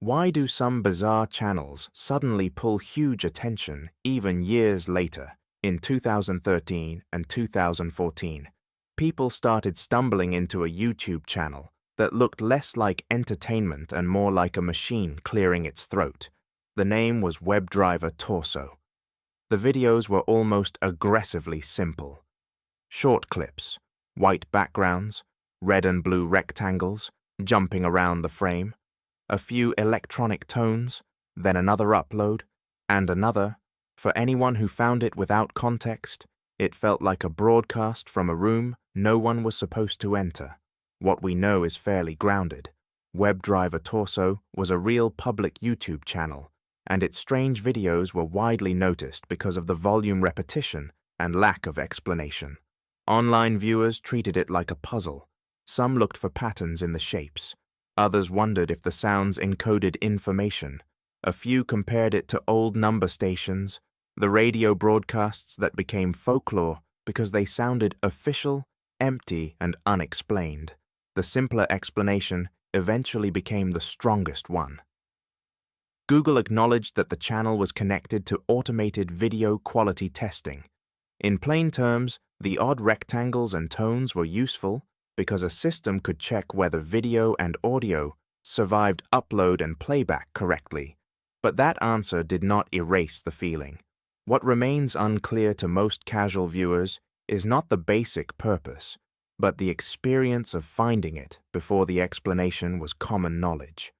Why do some bizarre channels suddenly pull huge attention even years later? In 2013 and 2014, people started stumbling into a YouTube channel that looked less like entertainment and more like a machine clearing its throat. The name was WebDriver Torso. The videos were almost aggressively simple. Short clips, white backgrounds, red and blue rectangles, jumping around the frame, a few electronic tones, then another upload, and another. For anyone who found it without context, it felt like a broadcast from a room no one was supposed to enter. What we know is fairly grounded. WebDriver Torso was a real public YouTube channel, and its strange videos were widely noticed because of the volume repetition and lack of explanation. Online viewers treated it like a puzzle. Some looked for patterns in the shapes. Others wondered if the sounds encoded information. A few compared it to old number stations, the radio broadcasts that became folklore because they sounded official, empty, and unexplained. The simpler explanation eventually became the strongest one. Google acknowledged that the channel was connected to automated video quality testing. In plain terms, the odd rectangles and tones were useful because a system could check whether video and audio survived upload and playback correctly. But that answer did not erase the feeling. What remains unclear to most casual viewers is not the basic purpose, but the experience of finding it before the explanation was common knowledge.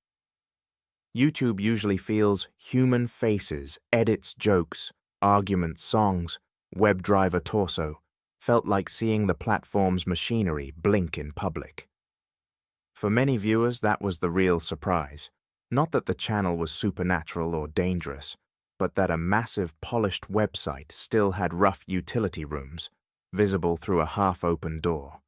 YouTube usually feels human faces, edits jokes, arguments songs. WebDriver Torso felt like seeing the platform's machinery blink in public. For many viewers, that was the real surprise. Not that the channel was supernatural or dangerous, but that a massive polished website still had rough utility rooms, visible through a half-open door.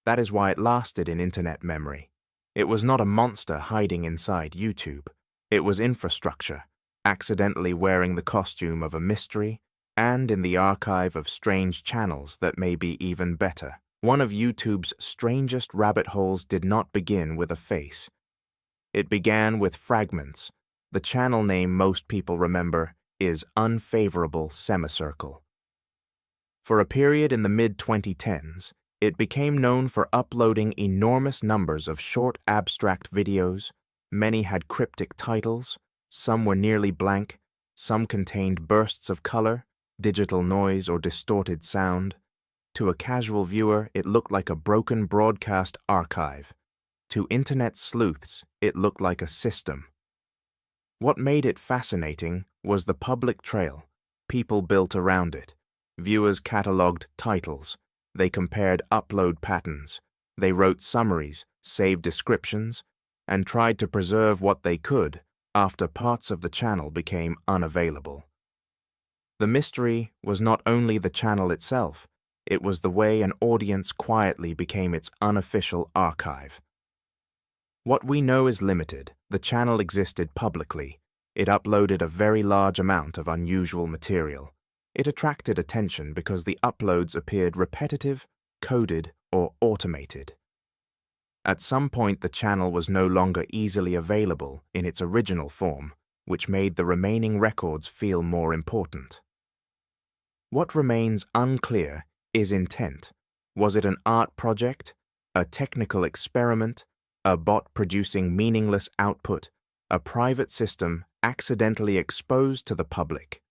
That is why it lasted in internet memory. It was not a monster hiding inside YouTube. It was infrastructure, accidentally wearing the costume of a mystery, and in the archive of strange channels that may be even better. One of YouTube's strangest rabbit holes did not begin with a face. It began with fragments. The channel name most people remember is Unfavorable Semicircle. For a period in the mid-2010s, it became known for uploading enormous numbers of short abstract videos. Many had cryptic titles, some were nearly blank, some contained bursts of color, digital noise, or distorted sound. To a casual viewer, it looked like a broken broadcast archive. To internet sleuths, it looked like a system. What made it fascinating was the public trail. People built around it. Viewers cataloged titles. They compared upload patterns. They wrote summaries, saved descriptions, and tried to preserve what they could after parts of the channel became unavailable. The mystery was not only the channel itself, it was the way an audience quietly became its unofficial archive. What we know is limited. The channel existed publicly. It uploaded a very large amount of unusual material. It attracted attention because the uploads appeared repetitive, coded, or automated. At some point, the channel was no longer easily available in its original form, which made the remaining records feel more important. What remains unclear is intent. Was it an art project, a technical experiment, a bot producing meaningless output, a private system accidentally exposed to the public?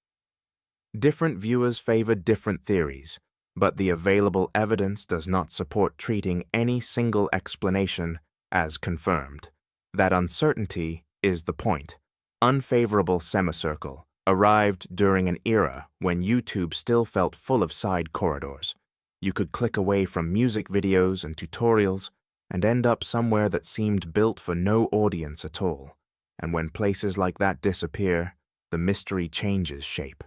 Different viewers favored different theories, but the available evidence does not support treating any single explanation as confirmed. That uncertainty is the point. Unfavorable Semicircle arrived during an era when YouTube still felt full of side corridors. You could click away from music videos and tutorials and end up somewhere that seemed built for no audience at all. And when places like that disappear, the mystery changes shape.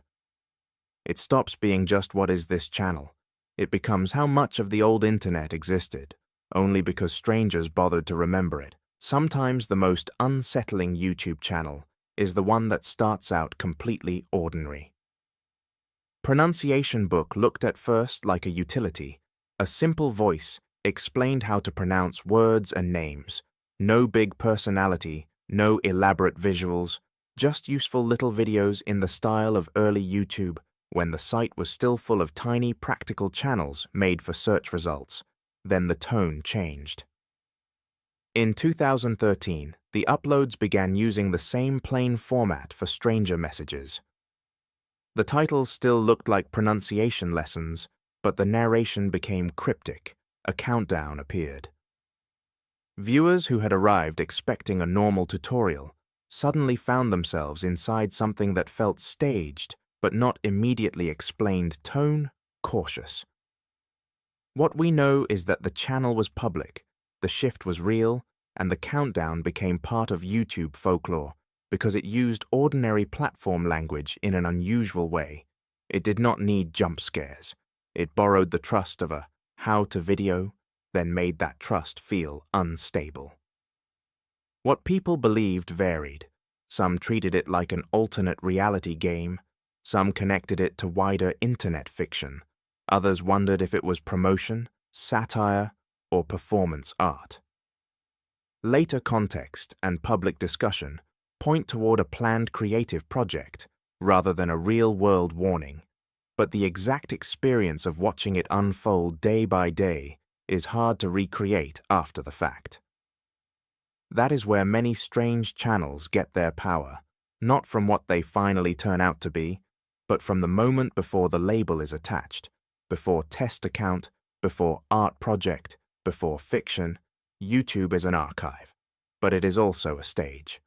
It stops being just what is this channel. It becomes how much of the old internet existed, only because strangers bothered to remember it. Sometimes the most unsettling YouTube channel is the one that starts out completely ordinary. Pronunciation Book looked at first like a utility. A simple voice explained how to pronounce words and names. No big personality, No elaborate visuals, just useful little videos in the style of early YouTube, when the site was still full of tiny practical channels made for search results. Then the tone changed. In 2013, the uploads began using the same plain format for stranger messages. The titles still looked like pronunciation lessons, but the narration became cryptic. A countdown appeared. Viewers who had arrived expecting a normal tutorial suddenly found themselves inside something that felt staged, but not immediately explained. Tone cautious. What we know is that the channel was public, the shift was real, and the countdown became part of YouTube folklore because it used ordinary platform language in an unusual way. It did not need jump scares. It borrowed the trust of a how-to video, then made that trust feel unstable. What people believed varied. Some treated it like an alternate reality game. Some connected it to wider internet fiction. Others wondered if it was promotion, satire, or performance art. Later context and public discussion point toward a planned creative project rather than a real-world warning, but the exact experience of watching it unfold day by day is hard to recreate after the fact. That is where many strange channels get their power, not from what they finally turn out to be, but from the moment before the label is attached, before test account, before art project, before fiction. YouTube is an archive, but it is also a stage.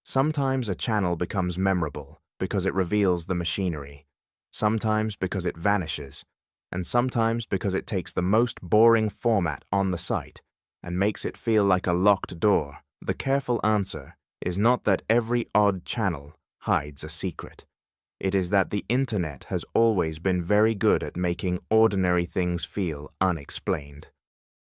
Sometimes a channel becomes memorable because it reveals the machinery, sometimes because it vanishes, and sometimes because it takes the most boring format on the site and makes it feel like a locked door. The careful answer is not that every odd channel hides a secret. It is that the internet has always been very good at making ordinary things feel unexplained.